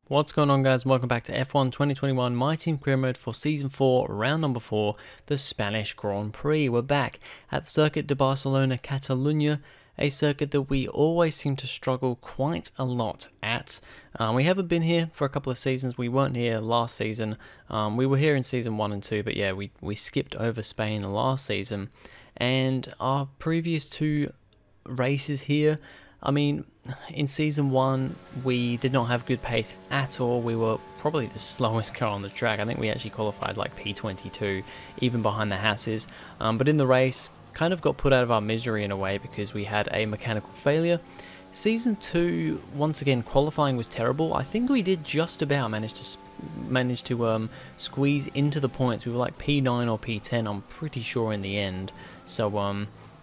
What's going on, guys? Welcome back to F1 2021 My Team Career Mode for Season 4, Round number 4, the Spanish Grand Prix. We're back at the Circuit de Barcelona Catalunya, a circuit that we always seem to struggle quite a lot at. We haven't been here for a couple of seasons. We weren't here last season. We were here in Season 1 and 2, but yeah, we skipped over Spain last season. And our previous two races here, I mean, in Season 1, we did not have good pace at all. We were probably the slowest car on the track. I think we actually qualified like P22, even behind the Hasses. But in the race, kind of got put out of our misery in a way because we had a mechanical failure. Season 2, once again, qualifying was terrible. I think we did just about manage to squeeze into the points. We were like P9 or P10, I'm pretty sure, in the end. So,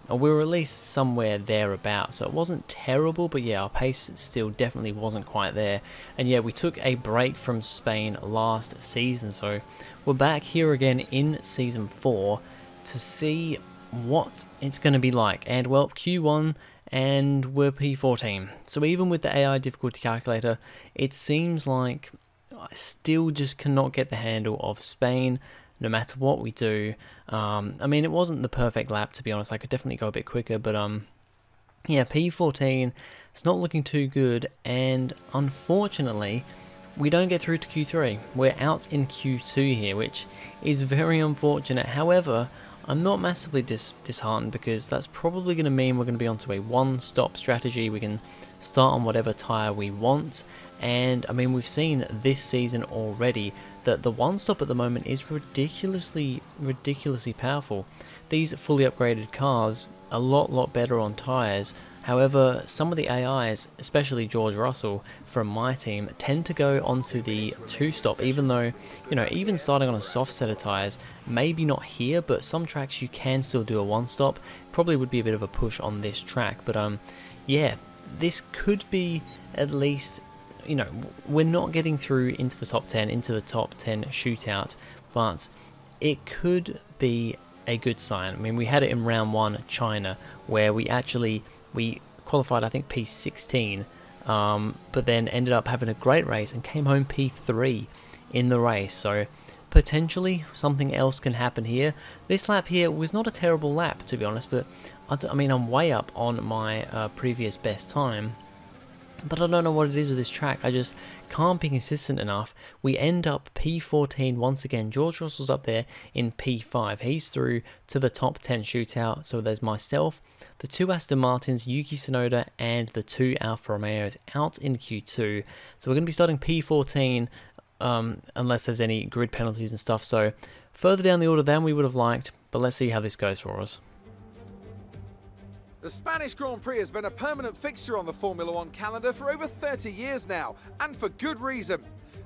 we were at least somewhere thereabouts, so it wasn't terrible, but yeah, our pace still definitely wasn't quite there. And yeah, we took a break from Spain last season, so we're back here again in Season 4 to see what it's going to be like. And well, Q1 and we're P14, so even with the AI difficulty calculator, it seems like I still just cannot get the handle of Spain. No matter what we do. I mean, it wasn't the perfect lap, to be honest. I could definitely go a bit quicker, but yeah, P14, it's not looking too good, and unfortunately, we don't get through to Q3. We're out in Q2 here, which is very unfortunate. However, I'm not massively disheartened, because that's probably going to mean we're going to be onto a one-stop strategy. We can start on whatever tyre we want, and I mean, we've seen this season already that the one-stop at the moment is ridiculously powerful. These fully upgraded cars, a lot better on tyres. However, some of the AIs, especially George Russell from my team, tend to go onto the two-stop, even though, you know, even starting on a soft set of tyres, maybe not here, but some tracks you can still do a one-stop. Probably would be a bit of a push on this track, but yeah, this could be at least, you know, we're not getting through into the top 10, into the top 10 shootout, but it could be a good sign. I mean, we had it in round 1, China, where we qualified, I think, P16, but then ended up having a great race and came home P3 in the race. So potentially something else can happen here. This lap here was not a terrible lap, to be honest, but I mean, I'm way up on my previous best time. But I don't know what it is with this track. I just can't be consistent enough. We end up P14 once again. George Russell's up there in P5. He's through to the top 10 shootout. So there's myself, the 2 Aston Martins, Yuki Tsunoda, and the 2 Alfa Romeos out in Q2. So we're going to be starting P14 unless there's any grid penalties and stuff. So further down the order than we would have liked. But let's see how this goes for us. The Spanish Grand Prix has been a permanent fixture on the Formula One calendar for over 30 years now, and for good reason.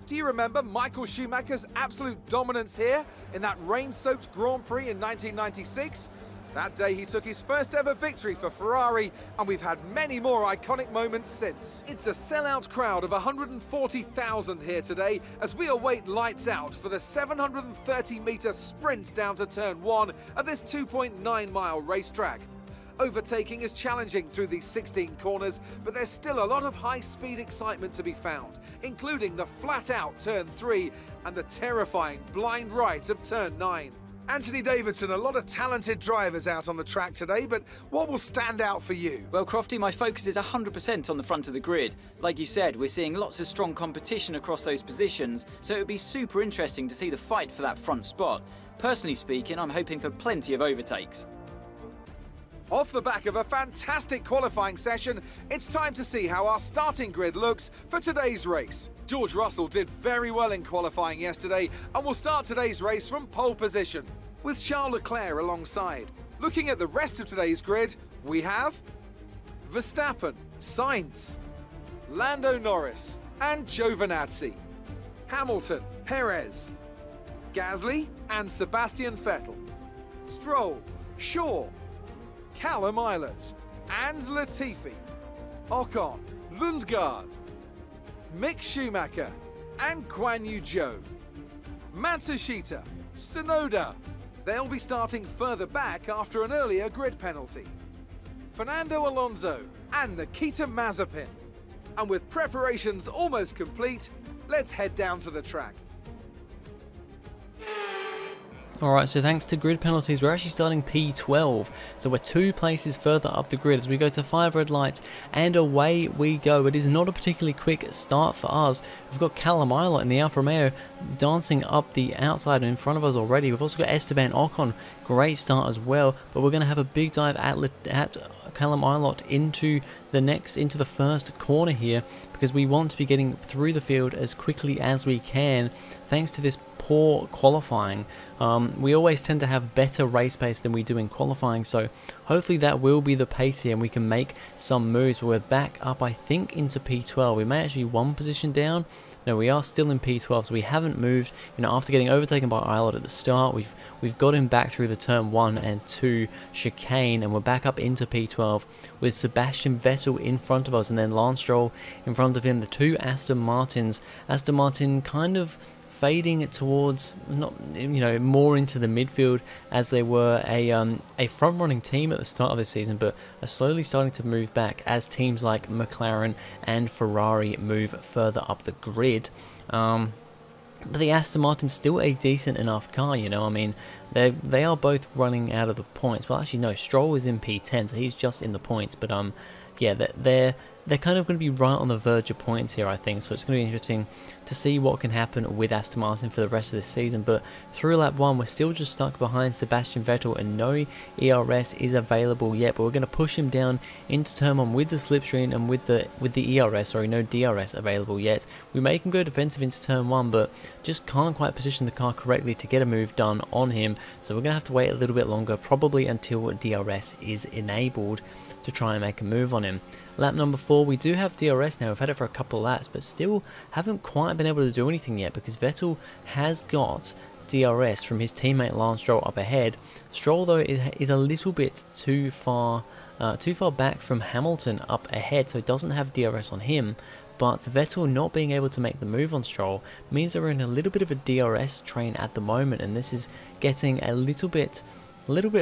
Do you remember Michael Schumacher's absolute dominance here in that rain-soaked Grand Prix in 1996? That day he took his first ever victory for Ferrari, and we've had many more iconic moments since. It's a sellout crowd of 140,000 here today as we await lights out for the 730-metre sprint down to turn 1 of this 2.9-mile racetrack. Overtaking is challenging through these 16 corners, but there's still a lot of high-speed excitement to be found, including the flat-out turn 3 and the terrifying blind right of turn 9. Anthony Davidson, a lot of talented drivers out on the track today, but what will stand out for you? Well, Crofty, my focus is 100% on the front of the grid. Like you said, we're seeing lots of strong competition across those positions, so it would be super interesting to see the fight for that front spot. Personally speaking, I'm hoping for plenty of overtakes. Off the back of a fantastic qualifying session, it's time to see how our starting grid looks for today's race. George Russell did very well in qualifying yesterday and will start today's race from pole position, with Charles Leclerc alongside. Looking at the rest of today's grid, we have Verstappen, Sainz, Lando Norris and Giovinazzi, Hamilton, Perez, Gasly and Sebastian Vettel, Stroll, Shaw, Callum Eilert and Latifi, Ocon, Lundgaard, Mick Schumacher and Guan Yu Zhou, Matsushita, Tsunoda. They'll be starting further back after an earlier grid penalty. Fernando Alonso and Nikita Mazepin. And with preparations almost complete, Let's head down to the track. Alright, so thanks to grid penalties, we're actually starting P12. So we're 2 places further up the grid as we go to 5 red lights, and away we go. It is not a particularly quick start for us. We've got Callum Ilott in the Alfa Romeo dancing up the outside in front of us already. We've also got Esteban Ocon, great start as well, but we're going to have a big dive at Callum Ilott into the first corner here, because we want to be getting through the field as quickly as we can thanks to this poor qualifying. We always tend to have better race pace than we do in qualifying, so hopefully that will be the pace here and we can make some moves. We're back up, I think, into P12. We may actually be 1 position down. No, we are still in P12, so we haven't moved. You know, after getting overtaken by Ilott at the start, we've got him back through the turn 1 and 2 chicane, and we're back up into P12 with Sebastian Vettel in front of us, and then Lance Stroll in front of him. The 2 Aston Martins. Aston Martin kind of fading towards, not, you know, more into the midfield, as they were a front-running team at the start of the season, but are slowly starting to move back as teams like McLaren and Ferrari move further up the grid. But the Aston Martin's still a decent enough car, you know. I mean, they are both running out of the points. Well, actually, no, Stroll is in P10, so he's just in the points. But yeah, they're kind of going to be right on the verge of points here, I think. So it's going to be interesting to see what can happen with Aston Martin for the rest of this season. But through lap 1, we're still just stuck behind Sebastian Vettel, and no ERS is available yet. But we're going to push him down into turn 1 with the slipstream and with the ERS. Sorry, no DRS available yet. We make him go defensive into turn 1, but just can't quite position the car correctly to get a move done on him. So we're going to have to wait a little bit longer, probably until DRS is enabled, to try and make a move on him. Lap number 4, we do have DRS now. We've had it for a couple of laps, but still haven't quite been able to do anything yet, because Vettel has got DRS from his teammate Lance Stroll up ahead. Stroll, though, is a little bit too far back from Hamilton up ahead, so it doesn't have DRS on him. But Vettel not being able to make the move on Stroll means that we're in a little bit of a DRS train at the moment, and this is getting a little bit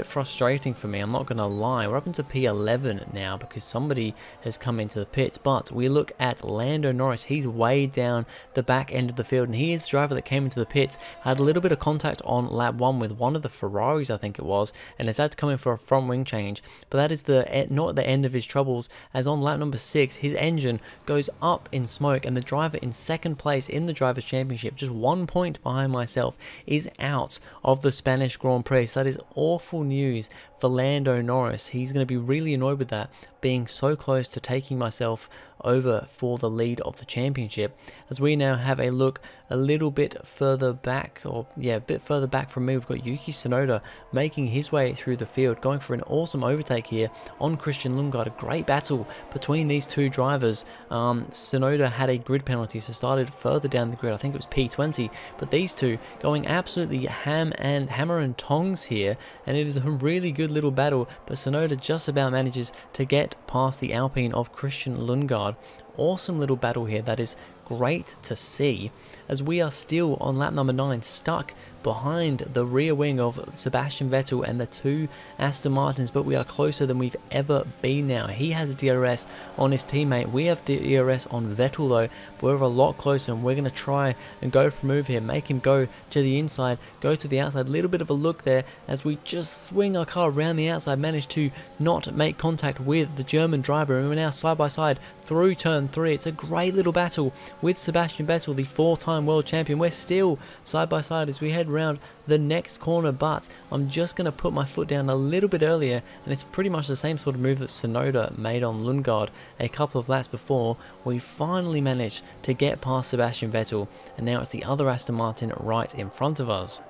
frustrating for me, I'm not going to lie. We're up into P11 now because somebody has come into the pits, but we look at Lando Norris. He's way down the back end of the field, and he is the driver that came into the pits, had a little bit of contact on lap 1 with one of the Ferraris, I think it was, and has had to come in for a front wing change. But that is not the end of his troubles, as on lap number 6, his engine goes up in smoke, and the driver in second place in the Drivers' Championship, just 1 point behind myself, is out of the Spanish Grand Prix. So that is awful news for Lando Norris. He's going to be really annoyed with that, being so close to taking myself over for the lead of the championship. As we now have a look a little bit further back, or yeah, a bit further back from me, we've got Yuki Tsunoda making his way through the field, going for an awesome overtake here on Christian Lundgaard. A great battle between these two drivers. Tsunoda had a grid penalty, so started further down the grid. I think it was P20, but these two going absolutely hammer and tongs here, and it is a really good little battle, but Tsunoda just about manages to get past the Alpine of Christian Lundgaard. Awesome little battle here. That is great to see, as we are still on lap number 9 stuck behind the rear wing of Sebastian Vettel and the two Aston Martins, but we are closer than we've ever been now. He has DRS on his teammate. We have DRS on Vettel though, but we're a lot closer, and we're going to try and go for a move here, make him go to the inside, go to the outside. Little bit of a look there as we just swing our car around the outside, manage to not make contact with the German driver, and we're now side by side through turn 3. It's a great little battle with Sebastian Vettel, the 4-time world champion. We're still side by side as we head around the next corner, but I'm just going to put my foot down a little bit earlier, and it's pretty much the same sort of move that Tsunoda made on Lundgaard a couple of laps before. We finally managed to get past Sebastian Vettel, and now it's the other Aston Martin right in front of us.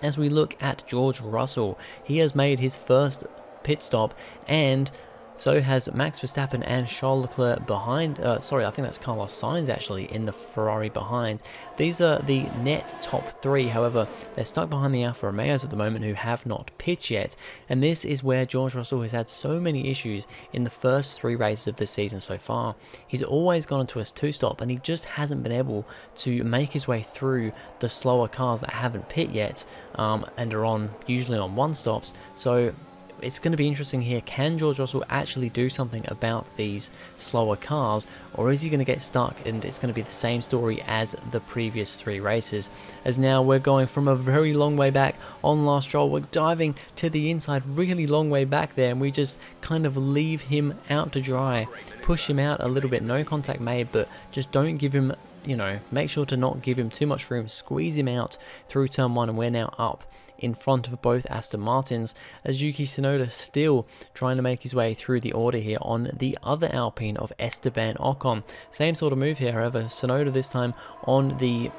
As we look at George Russell, he has made his first pit stop, and so has Max Verstappen and Charles Leclerc behind, sorry, I think that's Carlos Sainz actually in the Ferrari behind. These are the net top 3, however, they're stuck behind the Alfa Romeos at the moment, who have not pitched yet. And this is where George Russell has had so many issues in the first 3 races of this season so far. He's always gone into a 2-stop, and he just hasn't been able to make his way through the slower cars that haven't pit yet, and are usually on 1-stops. So it's going to be interesting here. Can George Russell actually do something about these slower cars, or is he going to get stuck and it's going to be the same story as the previous 3 races? As now we're going from a very long way back on Lance Stroll, we're diving to the inside, really long way back there, and we just kind of leave him out to dry, push him out a little bit, no contact made, but just don't give him, you know, make sure to not give him too much room, squeeze him out through turn 1, and we're now up in front of both Aston Martins, as Yuki Tsunoda still trying to make his way through the order here on the other Alpine of Esteban Ocon. Same sort of move here, however, Tsunoda this time on the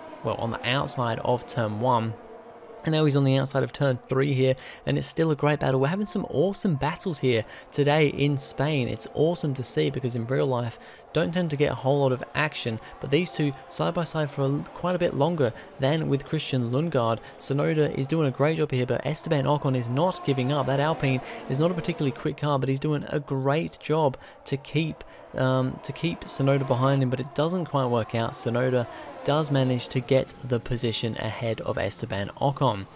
outside of turn 1. And now he's on the outside of turn 3 here, and it's still a great battle. We're having some awesome battles here today in Spain. It's awesome to see, because in real life don't tend to get a whole lot of action, but these two side by side for quite a bit longer than with Christian Lundgaard. Tsunoda is doing a great job here, but Esteban Ocon is not giving up. That Alpine is not a particularly quick car, but he's doing a great job to keep Tsunoda behind him, but it doesn't quite work out. Tsunoda does manage to get the position ahead of Esteban Ocon.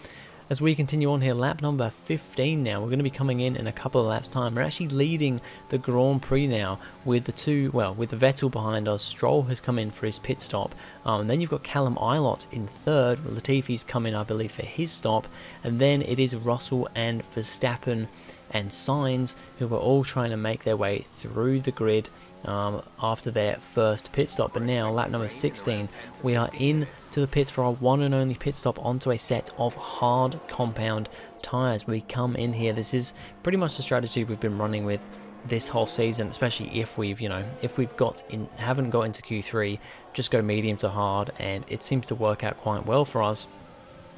As we continue on here, lap number 15 now, we're going to be coming in a couple of laps time. We're actually leading the Grand Prix now with the Vettel behind us. Stroll has come in for his pit stop, and then you've got Callum Ilott in third. Latifi's come in, I believe, for his stop, and then it is Russell and Verstappen and Sainz who are all trying to make their way through the grid after their first pit stop. But now, lap number 16, we are in to the pits for our one and only pit stop onto a set of hard compound tyres. We come in here, this is pretty much the strategy we've been running with this whole season, especially if we've, haven't got into Q3, just go medium to hard, and it seems to work out quite well for us.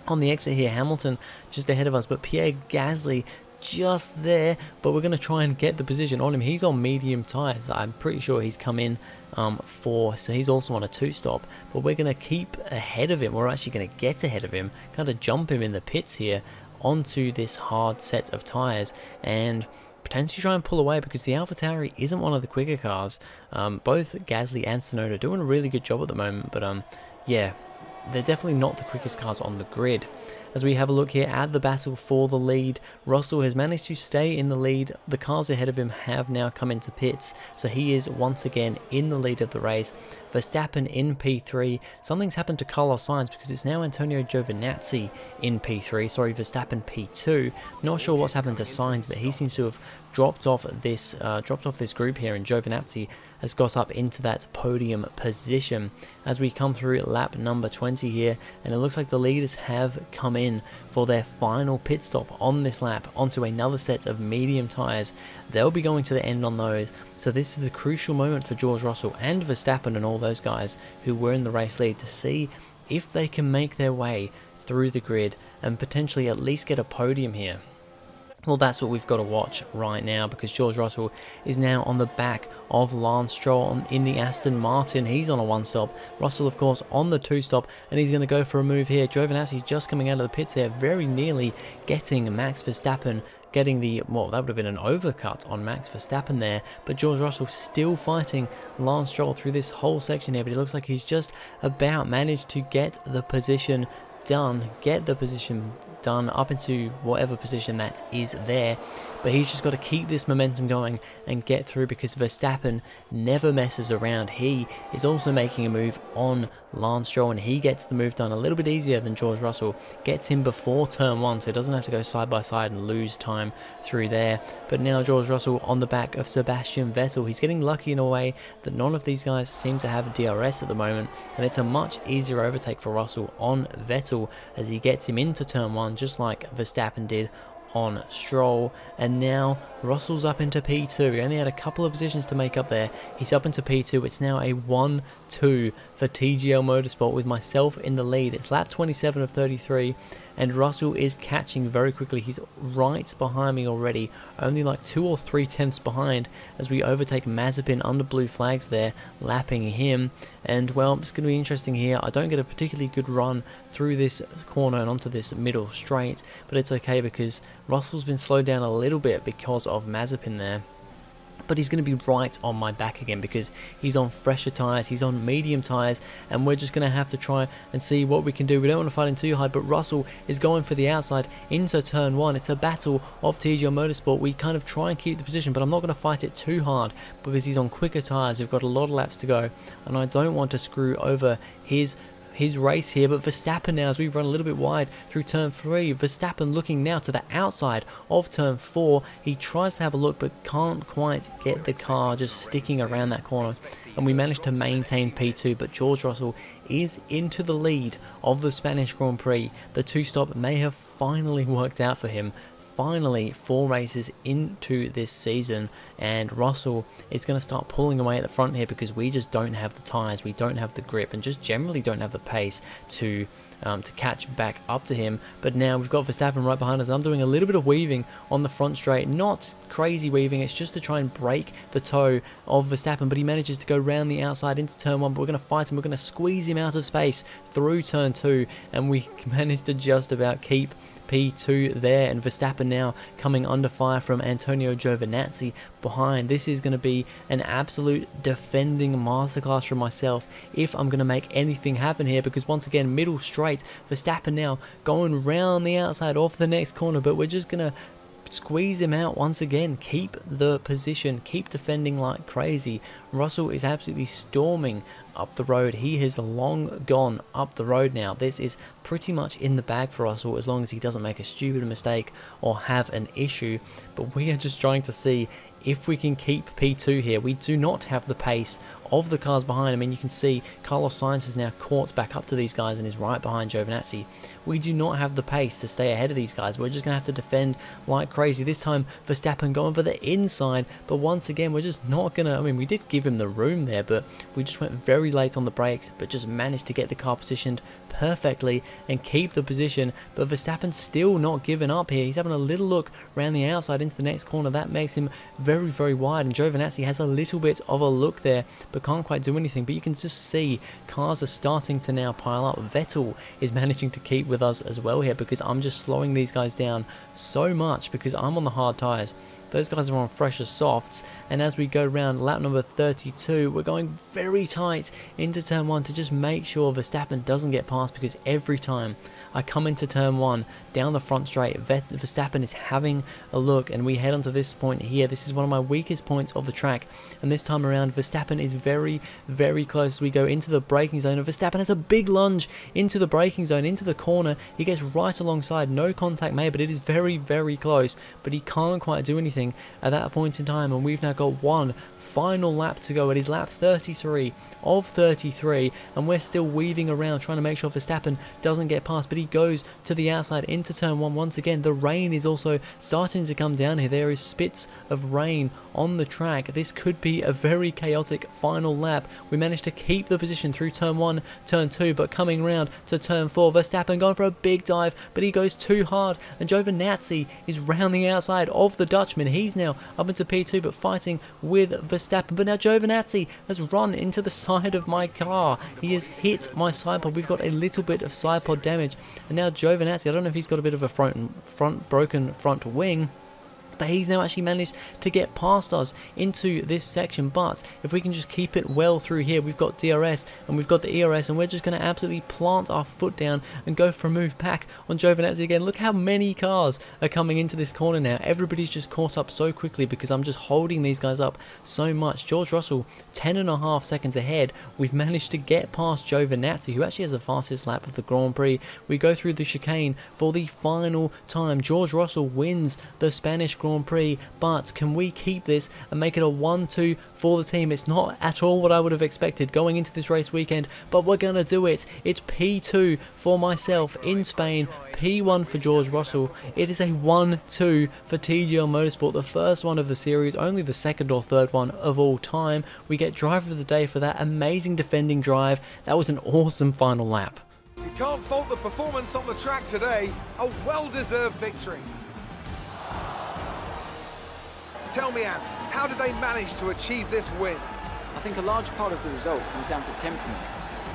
On the exit here, Hamilton just ahead of us, but Pierre Gasly just there, but we're going to try and get the position on him. He's on medium tyres. I'm pretty sure he's come in so he's also on a 2-stop, but we're going to keep ahead of him. We're actually going to get ahead of him, kind of jump him in the pits here onto this hard set of tyres, and potentially try and pull away, because the AlphaTauri isn't one of the quicker cars. Both Gasly and Tsunoda are doing a really good job at the moment, but yeah, they're definitely not the quickest cars on the grid. As we have a look here at the battle for the lead, Russell has managed to stay in the lead. The cars ahead of him have now come into pits, so he is once again in the lead of the race. Verstappen in P3. Something's happened to Carlos Sainz, because it's now Antonio Giovinazzi in P3. Sorry, Verstappen P2. Not sure what's happened to Sainz, but he seems to have dropped off this group here, and Giovinazzi has got up into that podium position. As we come through lap number 20 here, and it looks like the leaders have come in for their final pit stop on this lap onto another set of medium tyres. They'll be going to the end on those, so this is the crucial moment for George Russell and Verstappen and all those guys who were in the race lead, to see if they can make their way through the grid and potentially at least get a podium here. Well, that's what we've got to watch right now, because George Russell is now on the back of Lance Stroll in the Aston Martin. He's on a 1-stop. Russell, of course, on the 2-stop, and he's going to go for a move here. Giovinazzi just coming out of the pits there, very nearly getting Max Verstappen, getting the, well, that would have been an overcut on Max Verstappen there, but George Russell still fighting Lance Stroll through this whole section here, but it looks like he's just about managed to get the position done, up into whatever position that is there, but he's just got to keep this momentum going and get through, because Verstappen never messes around. He is also making a move on Lance Stroll, and he gets the move done a little bit easier than George Russell, gets him before turn 1, so he doesn't have to go side by side and lose time through there. But now George Russell on the back of Sebastian Vettel. He's getting lucky in a way that none of these guys seem to have DRS at the moment, and it's a much easier overtake for Russell on Vettel as he gets him into turn 1, just like Verstappen did on Stroll. And now Russell's up into P2. He only had a couple of positions to make up there. He's up into P2. It's now a 1-2 for TGL Motorsport with myself in the lead. It's lap 27 of 33, and Russell is catching very quickly. He's right behind me already, only like 2 or 3 tenths behind, as we overtake Mazepin under blue flags there, lapping him. And well, it's going to be interesting here. I don't get a particularly good run through this corner and onto this middle straight, but it's okay, because Russell's been slowed down a little bit because of Mazepin there. but he's going to be right on my back again because he's on fresher tyres, he's on medium tyres, and we're just going to have to try and see what we can do. We don't want to fight him too hard, but Russell is going for the outside into turn 1. It's a battle of TGR Motorsport. We kind of try and keep the position, but I'm not going to fight it too hard because he's on quicker tyres. We've got a lot of laps to go, and I don't want to screw over his race here. But Verstappen now, as we run a little bit wide through turn 3, Verstappen looking now to the outside of turn 4. He tries to have a look but can't quite get the car just sticking around that corner, and we managed to maintain P2. But George Russell is into the lead of the Spanish Grand Prix. The 2-stop may have finally worked out for him. Finally, 4 races into this season, and Russell is going to start pulling away at the front here because we just don't have the tyres, we don't have the grip, and just generally don't have the pace to catch back up to him. But now we've got Verstappen right behind us. I'm doing a little bit of weaving on the front straight, not crazy weaving, it's just to try and break the toe of Verstappen, but he manages to go round the outside into turn 1. But we're going to fight him, we're going to squeeze him out of space through turn 2, and we managed to just about keep P2 there, and Verstappen now coming under fire from Antonio Giovinazzi behind. This is going to be an absolute defending masterclass from myself if I'm going to make anything happen here, because once again, middle straight, Verstappen now going round the outside off the next corner, but we're just going to squeeze him out once again, keep the position, keep defending like crazy. Russell is absolutely storming up the road. He has long gone up the road now. This is pretty much in the bag for Russell as long as he doesn't make a stupid mistake or have an issue. But we are just trying to see if we can keep P2 here. We do not have the pace of the cars behind. I mean, you can see Carlos Sainz has now caught back up to these guys and is right behind Giovinazzi. We do not have the pace to stay ahead of these guys. We're just going to have to defend like crazy. This time, Verstappen going for the inside, but once again, we're just not going to... I mean, we did give him the room there, but we just went very late on the brakes, but just managed to get the car positioned perfectly and keep the position. But Verstappen's still not giving up here. He's having a little look around the outside into the next corner. That makes him very, very wide, and Giovinazzi has a little bit of a look there, but can't quite do anything. But you can just see cars are starting to now pile up. Vettel is managing to keep with us as well here, because I'm just slowing these guys down so much because I'm on the hard tyres. Those guys are on fresher softs, and as we go round lap number 32, we're going very tight into turn 1 to just make sure Verstappen doesn't get past, because every time I come into turn 1 down the front straight, Verstappen is having a look, and we head onto this point here. This is one of my weakest points of the track, and this time around Verstappen is very, very close as we go into the braking zone, and Verstappen has a big lunge into the braking zone, into the corner. He gets right alongside, no contact made, but it is very, very close, but he can't quite do anything at that point in time, and we've now got one final lap to go. It is lap 33 of 33, and we're still weaving around trying to make sure Verstappen doesn't get past, but he goes to the outside into turn 1 once again. The rain is also starting to come down here. There is spits of rain on the track. This could be a very chaotic final lap. We managed to keep the position through turn 1, turn 2, but coming round to turn 4, Verstappen going for a big dive, but he goes too hard, and Giovinazzi is round the outside of the Dutchman. He's now up into P2, but fighting with Verstappen, but now Giovinazzi has run into the side of my car. He has hit my side pod. We've got a little bit of side pod damage, and now Giovinazzi, I don't know if he's got a bit of a broken front wing, but he's now actually managed to get past us into this section. But if we can just keep it well through here, we've got DRS and we've got the ERS, and we're just going to absolutely plant our foot down and go for a move back on Giovinazzi again. Look how many cars are coming into this corner now. Everybody's just caught up so quickly because I'm just holding these guys up so much. George Russell 10.5 seconds ahead. We've managed to get past Giovinazzi, who actually has the fastest lap of the Grand Prix. We go through the chicane for the final time. George Russell wins the Spanish Grand Prix, but can we keep this and make it a 1-2 for the team? It's not at all what I would have expected going into this race weekend, but we're gonna do it. It's P2 for myself in Spain, P1 for George Russell. It is a 1-2 for TGR Motorsport, the first one of the series, only the second or third one of all time. We get driver of the day for that amazing defending drive. That was an awesome final lap. You can't fault the performance on the track today. A well-deserved victory. Tell me, Ant, how did they manage to achieve this win? I think a large part of the result comes down to temperament.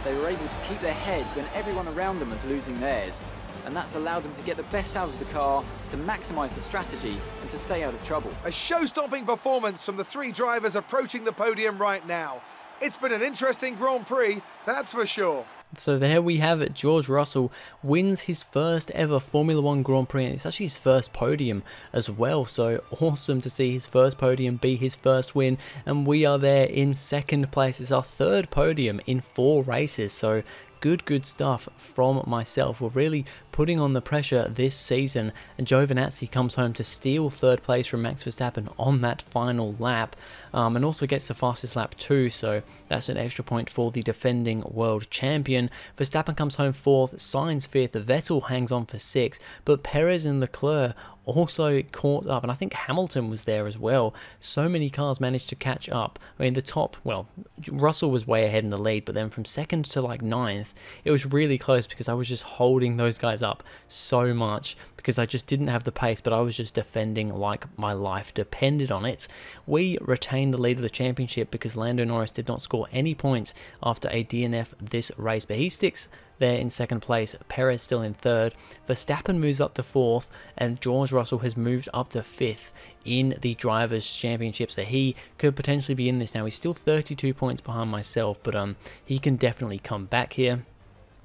They were able to keep their heads when everyone around them was losing theirs. and that's allowed them to get the best out of the car, to maximise the strategy and to stay out of trouble. A show-stopping performance from the 3 drivers approaching the podium right now. It's been an interesting Grand Prix, that's for sure. So there we have it. George Russell wins his first ever Formula 1 Grand Prix, and it's actually his first podium as well. So awesome to see his first podium be his first win, and we are there in second place. It's our third podium in 4 races. So good stuff from myself. We're really putting on the pressure this season, and Giovinazzi comes home to steal third place from Max Verstappen on that final lap, and also gets the fastest lap too, so that's an extra point for the defending world champion. Verstappen comes home 4th, Sainz 5th, Vettel hangs on for 6th, but Perez and Leclerc also caught up, and I think Hamilton was there as well. So many cars managed to catch up. I mean, the top, well, Russell was way ahead in the lead, but then from 2nd to like 9th, it was really close because I was just holding those guys up so much because I just didn't have the pace, but I was just defending like my life depended on it. We retained the lead of the championship because Lando Norris did not score any points after a DNF this race, but he sticks there in 2nd place. Perez still in 3rd. Verstappen moves up to 4th, and George Russell has moved up to 5th in the Drivers' Championship, so he could potentially be in this now. He's still 32 points behind myself, but he can definitely come back here.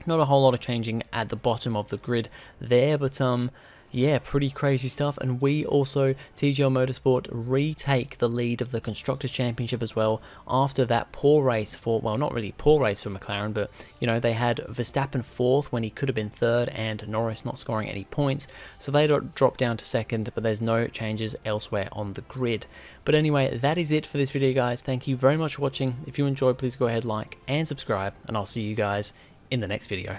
Not a whole lot of changing at the bottom of the grid there, but yeah, pretty crazy stuff. And we also, TGL Motorsport, retake the lead of the Constructors' Championship as well after that poor race for, well, not really poor race for McLaren, but, you know, they had Verstappen 4th when he could have been 3rd and Norris not scoring any points. So they dropped down to 2nd, but there's no changes elsewhere on the grid. But anyway, that is it for this video, guys. Thank you very much for watching. If you enjoyed, please go ahead, like and subscribe, and I'll see you guys in the next video.